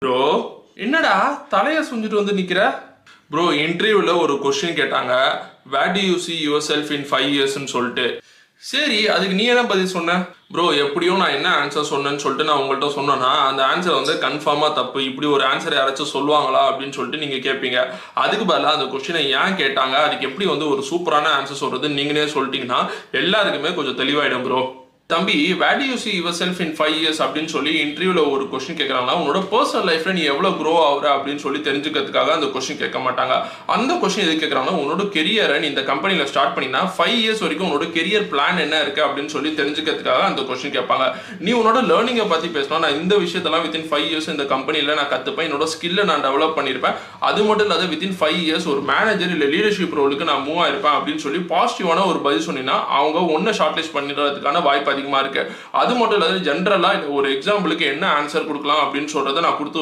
Bro என்னடா தலைய சுஞ்சிட்டு வந்து நிக்கிற? ப்ரோ இன்டர்வியூல ஒரு கொஸ்டின் கேட்டாங்க, where do you see yourself in 5 yearsன்னு சொல்லிட்டு. சரி அதுக்கு நீ என்ன பதில் சொன்ன? ப்ரோ எப்படியும் நான் என்ன ஆன்சர் சொன்னேன்னு சொல்லிட்டு நான் உங்கள்கிட்ட சொன்னேன்னா அந்த ஆன்சர் வந்து கன்ஃபார்மா தப்பு, இப்படி ஒரு ஆன்சர் யாராச்சும் சொல்லுவாங்களா அப்படின்னு சொல்லிட்டு நீங்க கேட்பீங்க. அதுக்கு பதிலாக அந்த கொஸ்டினை ஏன் கேட்டாங்க, அதுக்கு எப்படி வந்து ஒரு சூப்பரான ஆன்சர் சொல்றது நீங்களே சொல்லிட்டீங்கன்னா எல்லாருக்குமே கொஞ்சம் தெளிவாயிடும் ப்ரோ. தம்பி, where do you see yourself in 5 years அப்படின்னு சொல்லி இன்டர்வியூல ஒரு கொஸ்டின் கேட்கறாங்கன்னா உன்னோட பர்சனல் லைஃப்ல நீ எவ்வளவு க்ரோ ஆகுற அப்படின்னு சொல்லி தெரிஞ்சுக்கிறதுக்காக அந்த கொஸ்டின் கேட்க மாட்டாங்க. அந்த கொஸ்டின் எது கேட்கறாங்கன்னா உன்னோட கெரியரை நீ இந்த கம்பெனில ஸ்டார்ட் பண்ணினா 5 இயர்ஸ் வரைக்கும் உன்னோட கெரியர் பிளான் என்ன இருக்கு அப்படின்னு சொல்லி தெரிஞ்சுக்கிறதுக்காக அந்த கொஸ்டின் கேட்பாங்க. நீ உன்னோட லேர்னிங்கை பத்தி பேசணும், நான் இந்த விஷயத்தெல்லாம் வித்தின் 5 இயர்ஸ் இந்த கம்பெனில நான் கத்துப்பேன், என்னோட ஸ்கில்லை நான் டெவலப் பண்ணிருப்பேன், அது மட்டும் இல்லாத வித்தின் 5 இயர்ஸ் ஒரு மேனேஜர் இல்ல லீடர்ஷிப் ரோலுக்கு நான் மூவ் ஆயிருப்பேன் அப்படின்னு சொல்லி பாசிட்டிவான ஒரு பதில் சொன்னீங்கன்னா அவங்க ஒன்னு ஷார்ட் லிஸ்ட் பண்ணிடுறதுக்கான வாய்ப்பு அதிகமா இருக்கு. அது மட்டும் இல்லாத ஜென்ரலா ஒரு எக்ஸாம்பிளுக்கு என்ன ஆன்சர் கொடுக்கலாம் அப்படின்னு சொல்றதை நான் கொடுத்து